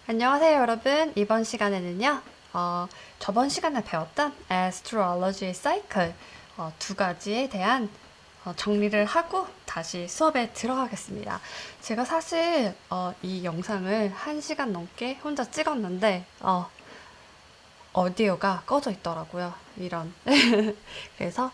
안녕하세요, 여러분. 이번 시간에는요, 저번 시간에 배웠던 astrology cycle 두 가지에 대한 정리를 하고 다시 수업에 들어가겠습니다. 제가 사실 이 영상을 1시간 넘게 혼자 찍었는데 오디오가 꺼져 있더라고요. 이런. 그래서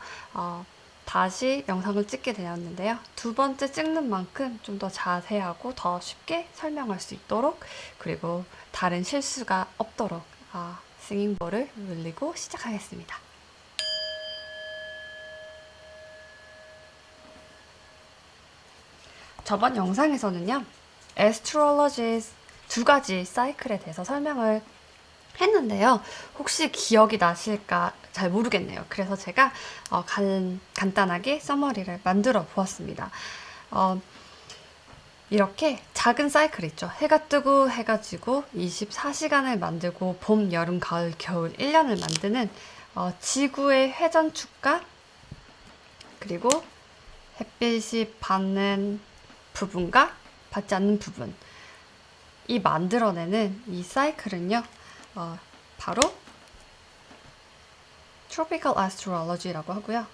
다시 영상을 찍게 되었는데요. 두 번째 찍는 만큼 좀 더 자세하고 더 쉽게 설명할 수 있도록 그리고 다른 실수가 없도록 싱잉볼을 눌리고 시작하겠습니다. 저번 영상에서는요. astrology 두 가지 사이클에 대해서 설명을 했는데요. 혹시 기억이 나실까 잘 모르겠네요. 그래서 제가 간단하게 서머리를 만들어 보았습니다. 이렇게 작은 사이클 있죠. 해가 뜨고 해가 지고 24시간을 만들고 봄, 여름, 가을, 겨울 1년을 만드는 지구의 회전축과 그리고 햇빛이 받는 부분과 받지 않는 부분 이 만들어내는 이 사이클은요. 바로 Tropical Astrology라고 하고요.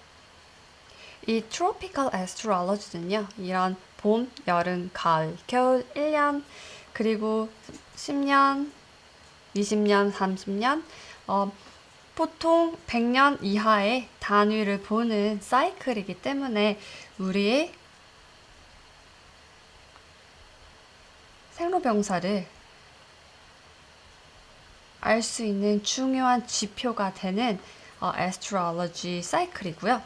이 Tropical Astrology는요. 이런 봄, 여름, 가을, 겨울 1년 그리고 10년, 20년, 30년 보통 100년 이하의 단위를 보는 사이클이기 때문에 우리의 생로병사를 알 수 있는 중요한 지표가 되는 astrology 사이클이고요.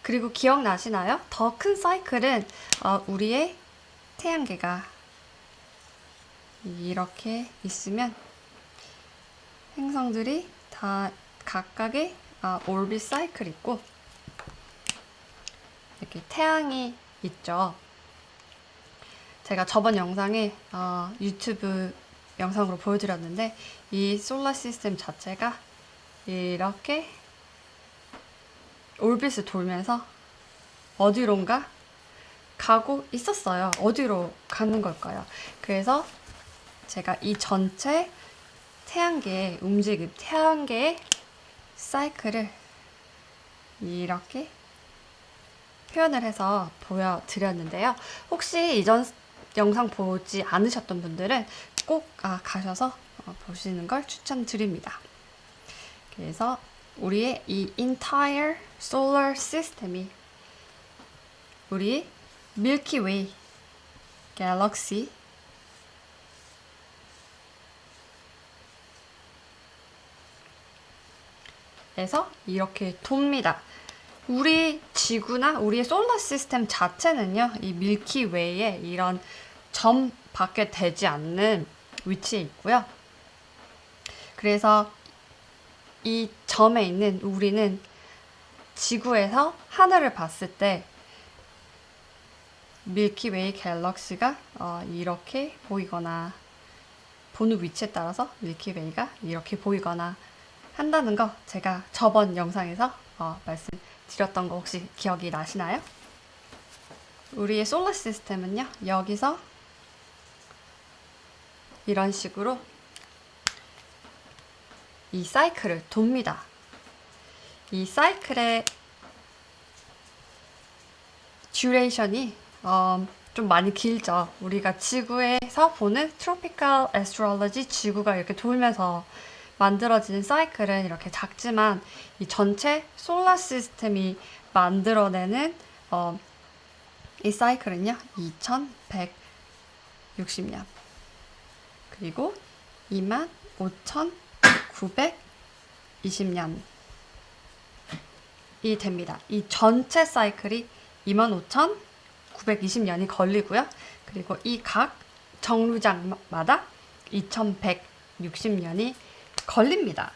그리고 기억나시나요? 더 큰 사이클은 우리의 태양계가 이렇게 있으면 행성들이 다 각각의 오rbit 사이클이 있고 이렇게 태양이 있죠. 제가 저번 영상에 유튜브 영상으로 보여드렸는데 이 솔라 시스템 자체가 이렇게 올빗을 돌면서 어디론가 가고 있었어요. 어디로 가는 걸까요? 그래서 제가 이 전체 태양계의 움직임, 태양계의 사이클을 이렇게 표현을 해서 보여드렸는데요. 혹시 이전 영상 보지 않으셨던 분들은 꼭 가셔서 보시는 걸 추천드립니다. 그래서 우리의 이 entire solar system이 우리 Milky Way 갤럭시 에서 이렇게 돕니다. 우리 지구나 우리의 솔라 시스템 자체는요, 이 밀키웨이에 이런 점밖에 되지 않는 위치에 있고요. 그래서 이 점에 있는 우리는 지구에서 하늘을 봤을 때 밀키웨이 갤럭시가 이렇게 보이거나 보는 위치에 따라서 밀키웨이가 이렇게 보이거나 한다는 거 제가 저번 영상에서 말씀드렸던 거 혹시 기억이 나시나요? 우리의 솔라 시스템은요, 여기서 이런 식으로 이 사이클을 돕니다. 이 사이클의 듀레이션이 좀 많이 길죠. 우리가 지구에서 보는 트로피컬 애스트롤로지 지구가 이렇게 돌면서 만들어지는 사이클은 이렇게 작지만 이 전체 솔라 시스템이 만들어내는 이 사이클은요 2160년 그리고 25,920년이 됩니다. 이 전체 사이클이 25,920년이 걸리고요. 그리고 이 각 정류장마다 2160년이 걸립니다.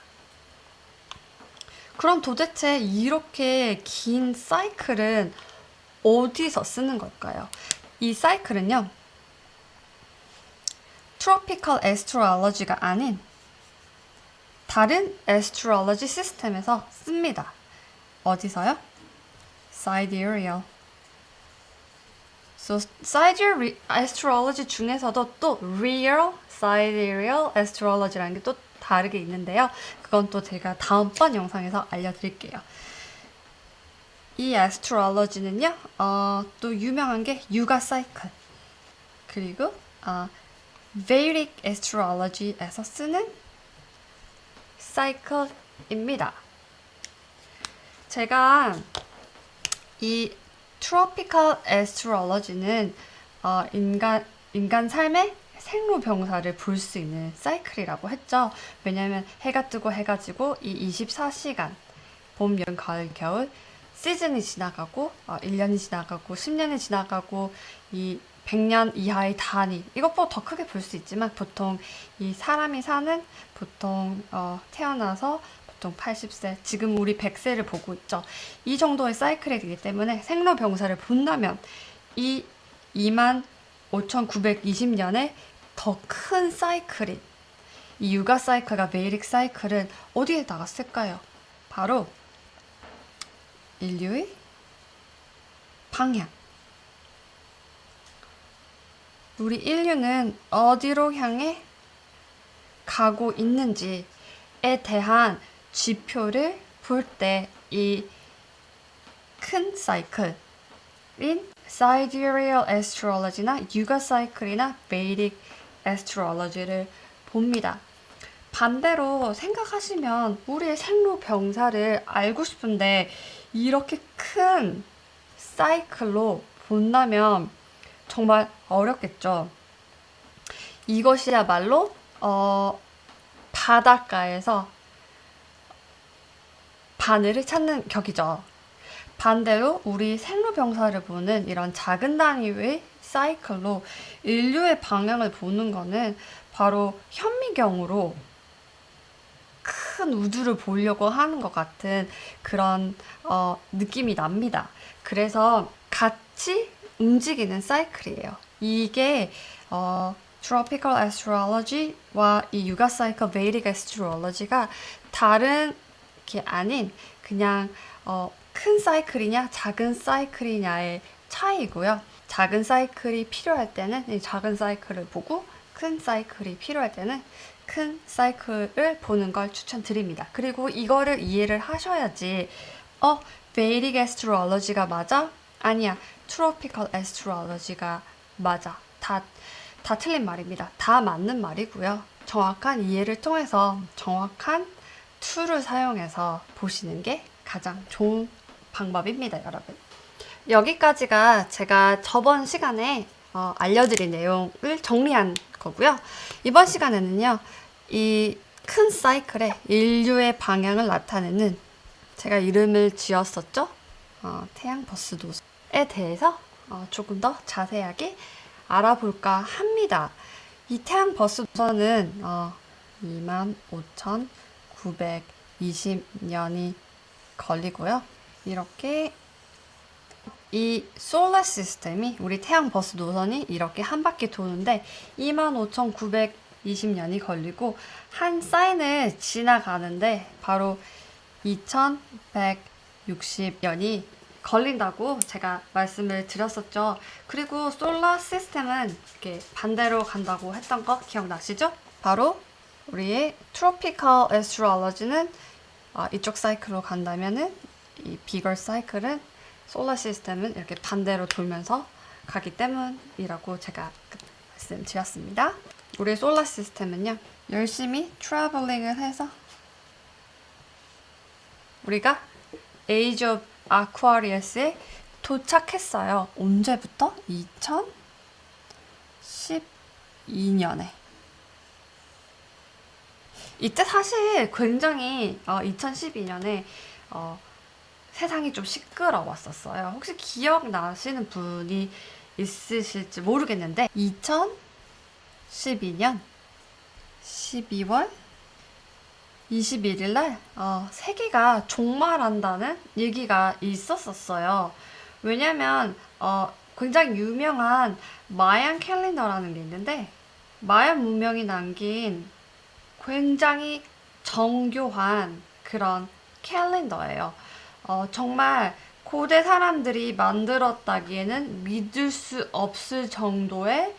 그럼 도대체 이렇게 긴 사이클은 어디서 쓰는 걸까요? 이 사이클은요, 트로피컬 애스트로알러지가 아닌 다른 애스트로알러지 시스템에서 씁니다. 어디서요? sidereal So sidereal astrology 중에서도 또 real, sidereal astrology라는 게 또 다르게 있는데요. 그건 또 제가 다음번 영상에서 알려드릴게요. 이 astrology는요, 또 유명한 게 육아 사이클, 그리고 Vedic astrology에서 쓰는 사이클입니다. 제가 이 tropical astrology는 인간 삶의 생로병사를 볼 수 있는 사이클이라고 했죠. 왜냐하면 해가 뜨고 해가 지고 이 24시간 봄, 여름, 가을, 겨울 시즌이 지나가고 1년이 지나가고 10년이 지나가고 이 100년 이하의 단위 이것보다 더 크게 볼 수 있지만 보통 이 사람이 사는 보통 태어나서 보통 80세 지금 우리 100세를 보고 있죠. 이 정도의 사이클이기 때문에 생로병사를 본다면 이 25,920년의 더 큰 사이클인 이 육아 사이클과 베이릭 사이클은 어디에 나갔을까요? 바로 인류의 방향. 우리 인류는 어디로 향해 가고 있는지에 대한 지표를 볼 때 이 큰 사이클인 sidereal astrology나 육아 사이클이나 Vedic astrology를 봅니다. 반대로 생각하시면 우리의 생로병사를 알고 싶은데 이렇게 큰 사이클로 본다면 정말 어렵겠죠. 이것이야말로 바닷가에서 바늘을 찾는 격이죠. 반대로 우리 생로병사를 보는 이런 작은 단위의 사이클로 인류의 방향을 보는 거는 바로 현미경으로 큰 우주를 보려고 하는 것 같은 그런 느낌이 납니다. 그래서 같이 움직이는 사이클이에요. 이게 tropical astrology와 이 육아 사이클 Vedic astrology가 다른 게 아닌 그냥 큰 사이클이냐 작은 사이클이냐의 차이고요. 작은 사이클이 필요할 때는 이 작은 사이클을 보고 큰 사이클이 필요할 때는 큰 사이클을 보는 걸 추천드립니다. 그리고 이거를 이해를 하셔야지 Vedic astrology가 맞아? 아니야. tropical astrology가 맞아. 다 틀린 말입니다. 다 맞는 말이고요. 정확한 이해를 통해서 정확한 툴을 사용해서 보시는 게 가장 좋은 방법입니다, 여러분. 여기까지가 제가 저번 시간에 알려드린 내용을 정리한 거고요. 이번 시간에는요, 이 큰 사이클의 인류의 방향을 나타내는 제가 이름을 지었었죠. 태양 버스 노선에 대해서 조금 더 자세하게 알아볼까 합니다. 이 태양 버스 노선은 25,920년이 걸리고요. 이렇게 이 솔라 시스템이 우리 태양 버스 노선이 이렇게 한 바퀴 도는데 25,920년이 걸리고 한 사인을 지나가는데 바로 2160년이 걸린다고 제가 말씀을 드렸었죠. 그리고 솔라 시스템은 이렇게 반대로 간다고 했던 거 기억나시죠? 바로 우리의 트로피컬 애스트롤러지는 이쪽 사이클로 간다면은 이 비걸 사이클은 솔라 시스템은 이렇게 반대로 돌면서 가기 때문이라고 제가 말씀드렸습니다. 우리 솔라 시스템은요, 열심히 트래블링을 해서 우리가 에이지 오브 아쿠아리어스에 도착했어요. 언제부터? 2012년에. 이때 사실 굉장히 2012년에 세상이 좀 시끄러웠었어요. 혹시 기억나시는 분이 있으실지 모르겠는데 2012년 12월 21일 날 세계가 종말한다는 얘기가 있었었어요. 왜냐면 굉장히 유명한 마얀 캘린더라는 게 있는데 마얀 문명이 남긴 굉장히 정교한 그런 캘린더예요. 정말 고대 사람들이 만들었다기에는 믿을 수 없을 정도의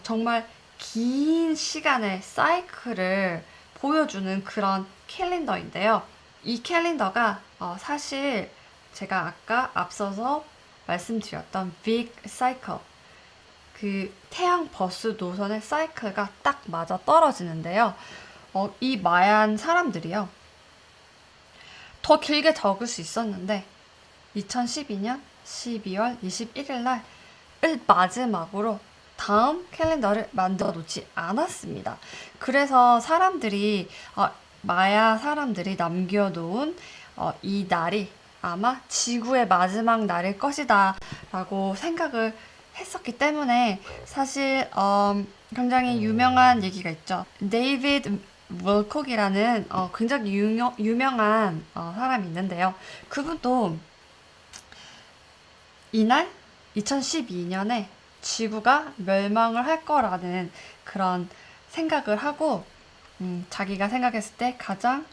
정말 긴 시간의 사이클을 보여주는 그런 캘린더인데요. 이 캘린더가 사실 제가 아까 앞서서 말씀드렸던 빅 사이클, 그 태양 버스 노선의 사이클과 딱 맞아 떨어지는데요. 이 마얀 사람들이요. 더 길게 적을 수 있었는데 2012년 12월 21일 날을 마지막으로 다음 캘린더를 만들어 놓지 않았습니다. 그래서 사람들이 마야 사람들이 남겨놓은 이 날이 아마 지구의 마지막 날일 것이다 라고 생각을 했었기 때문에 사실 굉장히 유명한 얘기가 있죠. 데이비드 월콕이라는 굉장히 유명한 사람이 있는데요. 그분도 이날 2012년에 지구가 멸망을 할 거라는 그런 생각을 하고 자기가 생각했을 때 가장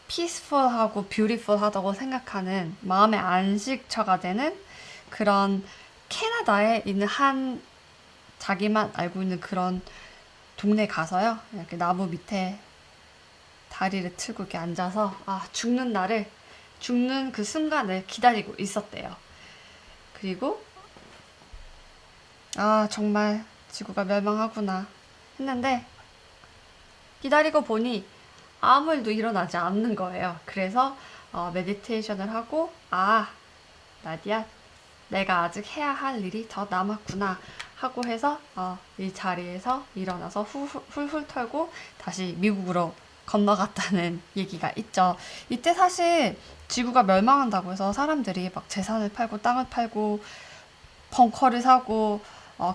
peaceful하고 beautiful하다고 생각하는 마음의 안식처가 되는 그런 캐나다에 있는 한 자기만 알고 있는 그런 동네 가서요. 이렇게 나무 밑에 다리를 틀고 이렇게 앉아서 죽는 그 순간을 기다리고 있었대요. 그리고 정말 지구가 멸망하구나 했는데 기다리고 보니 아무 일도 일어나지 않는 거예요. 그래서 메디테이션을 하고 나디야 내가 아직 해야 할 일이 더 남았구나 하고 해서 이 자리에서 일어나서 훌훌 털고 다시 미국으로 건너갔다는 얘기가 있죠. 이때 사실 지구가 멸망한다고 해서 사람들이 막 재산을 팔고 땅을 팔고 벙커를 사고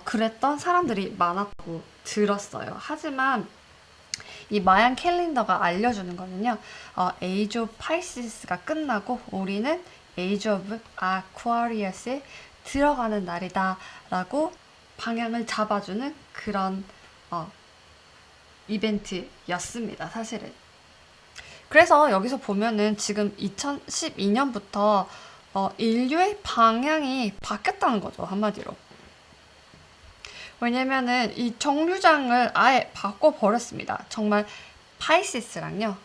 그랬던 사람들이 많았다고 들었어요. 하지만 이 마얀 캘린더가 알려주는 거는요. 에이지 오브 파이시스가 끝나고 우리는 에이지 오브 아쿠아리어스에 들어가는 날이다 라고 방향을 잡아주는 그런 이벤트였습니다. 사실은. 그래서 여기서 보면은 지금 2012년부터 인류의 방향이 바뀌었다는 거죠. 한마디로. 왜냐면은 이 정류장을 아예 바꿔버렸습니다. 정말 파이시스랑요.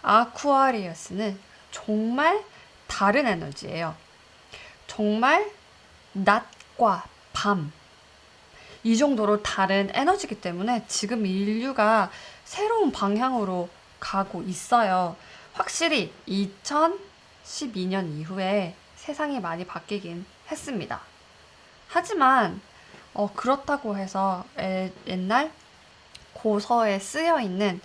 아쿠아리어스는 정말 다른 에너지예요. 정말 낮과 밤. 이 정도로 다른 에너지이기 때문에 지금 인류가 새로운 방향으로 가고 있어요. 확실히 2012년 이후에 세상이 많이 바뀌긴 했습니다. 하지만 그렇다고 해서 옛날 고서에 쓰여 있는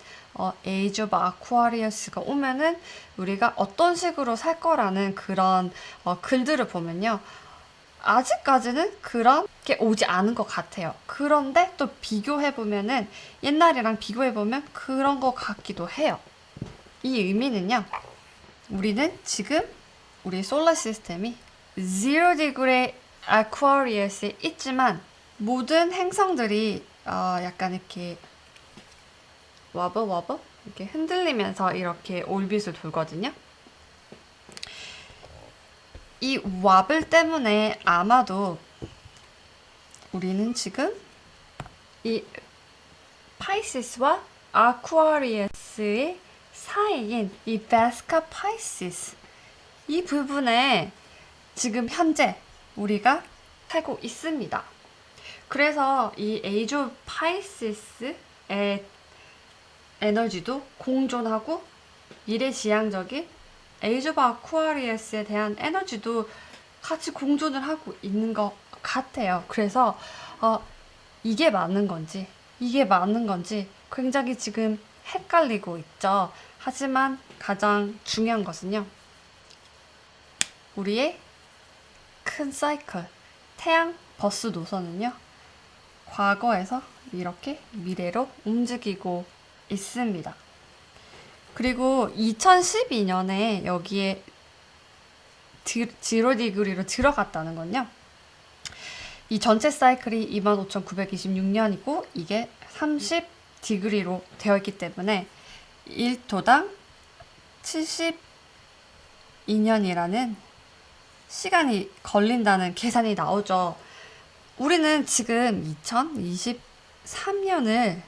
에이지 오브 아쿠아리어스가 오면은 우리가 어떤 식으로 살 거라는 그런 글들을 보면요. 아직까지는 그런 게 오지 않은 것 같아요. 그런데 또 비교해보면은 옛날이랑 비교해보면 그런 것 같기도 해요. 이 의미는요. 우리는 지금 우리 솔라 시스템이 0 디그리 아쿠아리어스에 있지만 모든 행성들이 약간 이렇게 워버 이렇게 흔들리면서 이렇게 올빗을 돌거든요. 이 와블 때문에 아마도 우리는 지금 이 파이시스와 아쿠아리어스의 사이인 이 베스카 파이시스 이 부분에 지금 현재 우리가 살고 있습니다. 그래서 이 에이지 오브 파이시스의 에너지도 공존하고 미래지향적인 에이지 오브 아쿠아리어스에 대한 에너지도 같이 공존을 하고 있는 것 같아요. 그래서 이게 맞는 건지 굉장히 지금 헷갈리고 있죠. 하지만 가장 중요한 것은요. 우리의 큰 사이클, 태양 버스 노선은요. 과거에서 이렇게 미래로 움직이고 있습니다. 그리고 2012년에 여기에 0 디그리로 들어갔다는 건요. 이 전체 사이클이 25,926년이고 이게 30 디그리로 되어 있기 때문에 1토당 72년이라는 시간이 걸린다는 계산이 나오죠. 우리는 지금 2023년을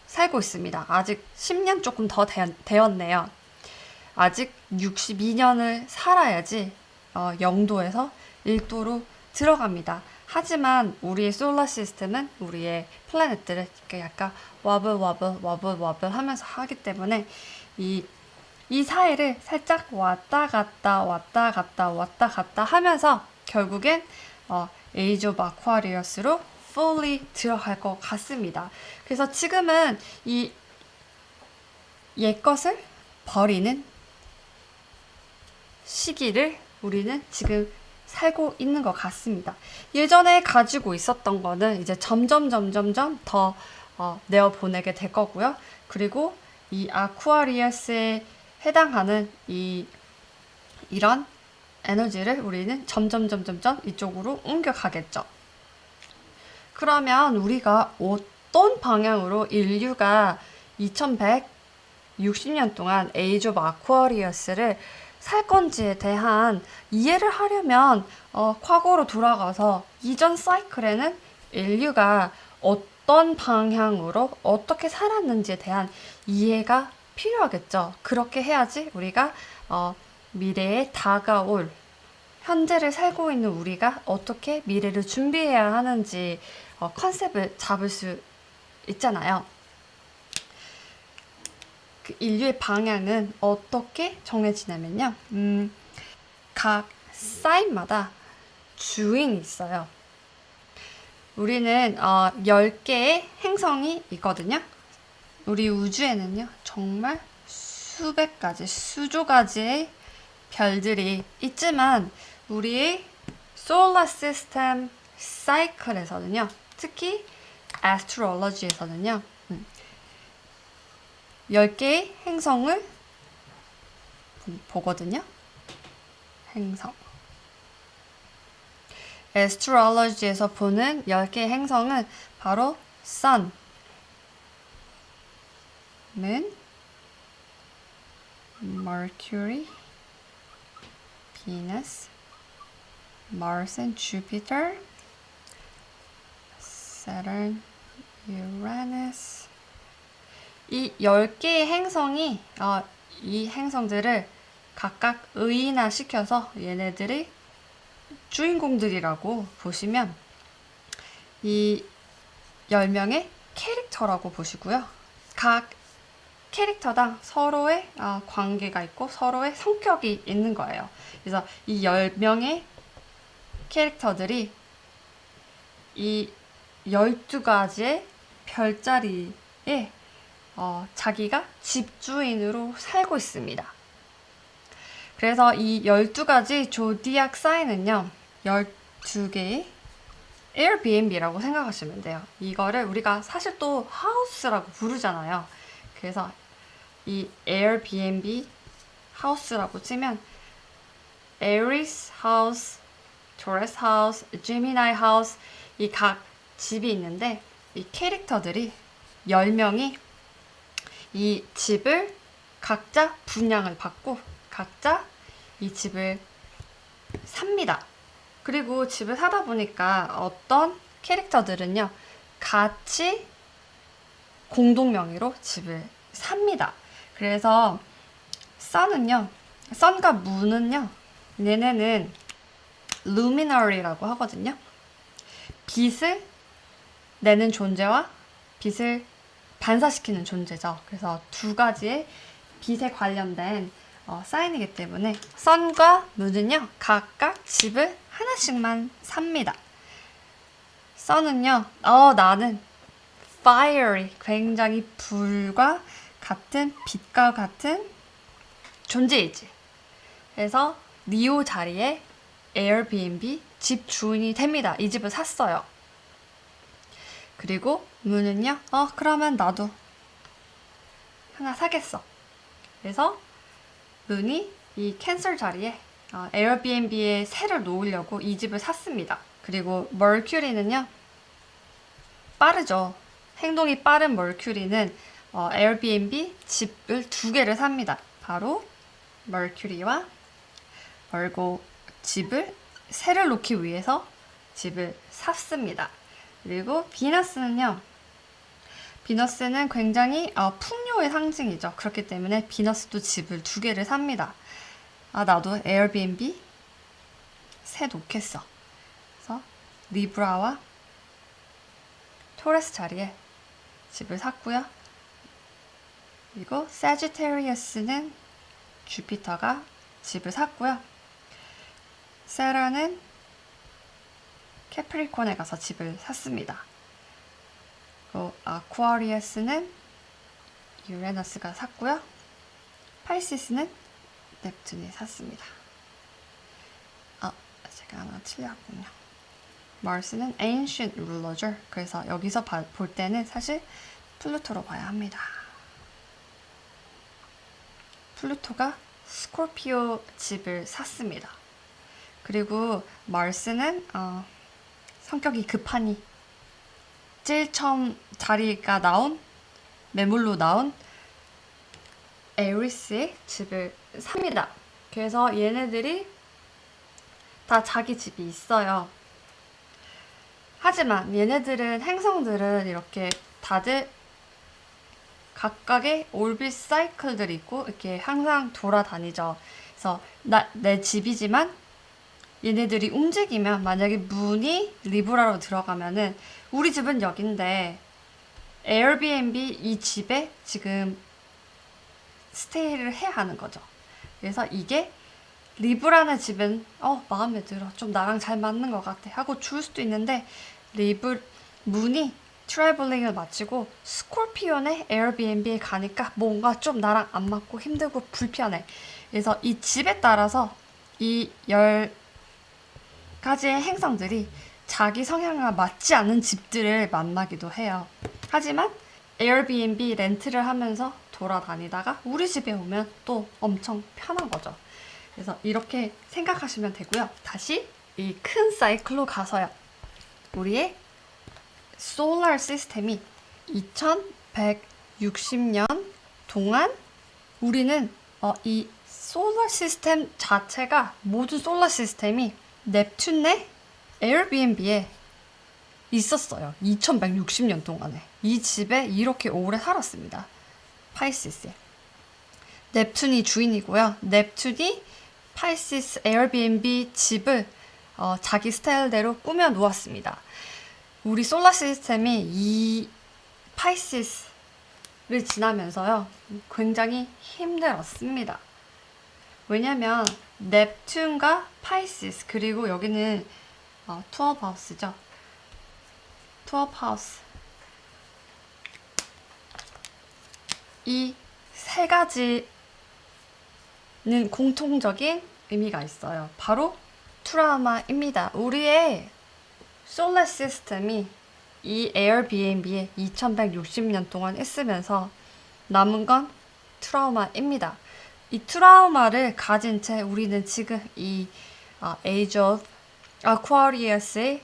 살고 있습니다. 아직 10년 조금 더 되었네요. 아직 62년을 살아야지 영도에서 1도로 들어갑니다. 하지만 우리의 솔라 시스템은 우리의 플래닛들을 약간 와블 하면서 하기 때문에 이 사이를 살짝 왔다 갔다 하면서 결국엔 에이지 오브 아쿠아리어스로 fully 들어갈 것 같습니다. 그래서 지금은 이 옛것을 버리는 시기를 우리는 지금 살고 있는 것 같습니다. 예전에 가지고 있었던 거는 이제 점점 더 내어보내게 될 거고요. 그리고 이 아쿠아리어스에 해당하는 이런 에너지를 우리는 점점 이쪽으로 옮겨가겠죠. 그러면 우리가 어떤 방향으로 인류가 2160년 동안 에이지 오브 아쿠아리어스를 살 건지에 대한 이해를 하려면 과거로 돌아가서 이전 사이클에는 인류가 어떤 방향으로 어떻게 살았는지에 대한 이해가 필요하겠죠. 그렇게 해야지 우리가 미래에 다가올 현재를 살고 있는 우리가 어떻게 미래를 준비해야 하는지 컨셉을 잡을 수 있잖아요. 그 인류의 방향은 어떻게 정해지냐면요. 각 사인마다 주인이 있어요. 우리는 10개의 행성이 있거든요. 우리 우주에는요. 정말 수백 가지, 수조 가지의 별들이 있지만 우리의 솔라 시스템 사이클에서는요. 특히 애스트롤로지에서는요. 10개의 행성을 보거든요. 행성. 애스트롤로지에서 보는 10개의 행성은 바로 Sun, Moon, Mercury, Venus, Mars and Jupiter, Saturn, Uranus. 이 10개의 행성이 이 행성들을 각각 의인화시켜서 얘네들이 주인공들이라고 보시면 이 10명의 캐릭터라고 보시고요. 각 캐릭터당 서로의 관계가 있고 서로의 성격이 있는 거예요. 그래서 이 10명의 캐릭터들이 이 12가지의 별자리에 자기가 집주인으로 살고 있습니다. 그래서 이 12가지 조디악 사인은요. 12개의 에어비앤비라고 생각하시면 돼요. 이거를 우리가 사실 또 하우스라고 부르잖아요. 그래서 이 에어비앤비 하우스라고 치면 에리스 하우스, 토레스 하우스, 제미나이 하우스 이 각 집이 있는데 이 캐릭터들이 10명이 이 집을 각자 분양을 받고 각자 이 집을 삽니다. 그리고 집을 사다 보니까 어떤 캐릭터들은요 같이 공동 명의로 집을 삽니다. 그래서 선은요, 선과 문은요, 얘네는 luminary라고 하거든요. 빛을 내는 존재와 빛을 반사시키는 존재죠. 그래서 두 가지의 빛에 관련된 사인이기 때문에 선과 문은요, 각각 집을 하나씩만 삽니다. 선은요, 나는 fiery, 굉장히 불과 같은 빛과 같은 존재이지. 그래서 리오 자리에 에어비앤비 집 주인이 됩니다. 이 집을 샀어요. 그리고 문은요, 그러면 나도 하나 사겠어. 그래서 문이 이 캔슬 자리에 에어비앤비에 새를 놓으려고 이 집을 샀습니다. 그리고 머큐리는요, 빠르죠. 행동이 빠른 머큐리는 에어비앤비 집을 2개를 삽니다. 바로 머큐리와 벌고 집을 새를 놓기 위해서 집을 샀습니다. 그리고 비너스는요. 비너스는 굉장히 풍요의 상징이죠. 그렇기 때문에 비너스도 집을 2개를 삽니다. 나도 에어비앤비 새 놓겠어. 그래서 리브라와 토레스 자리에 집을 샀고요. 그리고 사지테리어스는 주피터가 집을 샀고요. 세라는 캐프리콘에 가서 집을 샀습니다. 그리고 아쿠아리어스는 유레너스가 샀고요. 파이시스는 넵튠이 샀습니다. 제가 하나 틀렸군요. 마르스는 ancient ruler죠. 그래서 여기서 볼 때는 사실 플루토로 봐야 합니다. 플루토가 스콜피오 집을 샀습니다. 그리고 마르스는 성격이 급하니 제일 처음 자리가 나온 매물로 나온 에리스의 집을 삽니다. 그래서 얘네들이 다 자기 집이 있어요. 하지만 얘네들은 행성들은 이렇게 다들 각각의 올빗 사이클들이 있고 이렇게 항상 돌아다니죠. 그래서 내 집이지만 얘네들이 움직이면 만약에 문이 리브라로 들어가면은 우리 집은 여긴데 에어비앤비 이 집에 지금 스테이를 해야 하는 거죠. 그래서 이게 리브라는 집은 마음에 들어. 좀 나랑 잘 맞는 것 같아. 하고 줄 수도 있는데 문이 트래블링을 마치고 스콜피온의 에어비앤비에 가니까 뭔가 좀 나랑 안 맞고 힘들고 불편해. 그래서 이 집에 따라서 이 10가지의 행성들이 자기 성향과 맞지 않는 집들을 만나기도 해요. 하지만 에어비앤비 렌트를 하면서 돌아다니다가 우리 집에 오면 또 엄청 편한 거죠. 그래서 이렇게 생각하시면 되고요. 다시 이 큰 사이클로 가서요. 우리의 솔라 시스템이 2160년 동안 우리는 이 솔라 시스템 자체가 모든 솔라 시스템이 넵튠 내 에어비앤비에 있었어요. 2160년 동안에. 이 집에 이렇게 오래 살았습니다. 파이시스에. 넵튠이 주인이고요. 넵튠이 파이시스 에어비앤비 집을 자기 스타일대로 꾸며 놓았습니다. 우리 솔라 시스템이 이 파이시스를 지나면서요. 굉장히 힘들었습니다. 왜냐면 넵튠과 파이시스 그리고 여기는 투어하우스죠. 투어하우스 이 3가지는 공통적인 의미가 있어요. 바로 트라우마입니다. 우리의 솔라 시스템이 이 에어비앤비에 2160년 동안 있으면서 남은 건 트라우마입니다. 이 트라우마를 가진 채 우리는 지금 이 Age of Aquarius의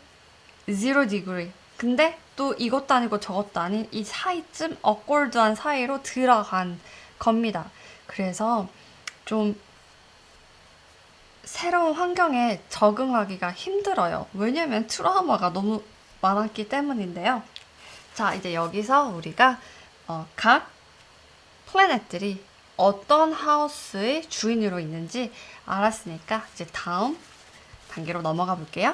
0 degree 근데 또 이것도 아니고 저것도 아닌 이 사이쯤 억골드한 사이로 들어간 겁니다. 그래서 좀 새로운 환경에 적응하기가 힘들어요. 왜냐면 트라우마가 너무 많았기 때문인데요. 자, 이제 여기서 우리가 각 플래닛들이 어떤 하우스의 주인으로 있는지 알았으니까 이제 다음 단계로 넘어가 볼게요.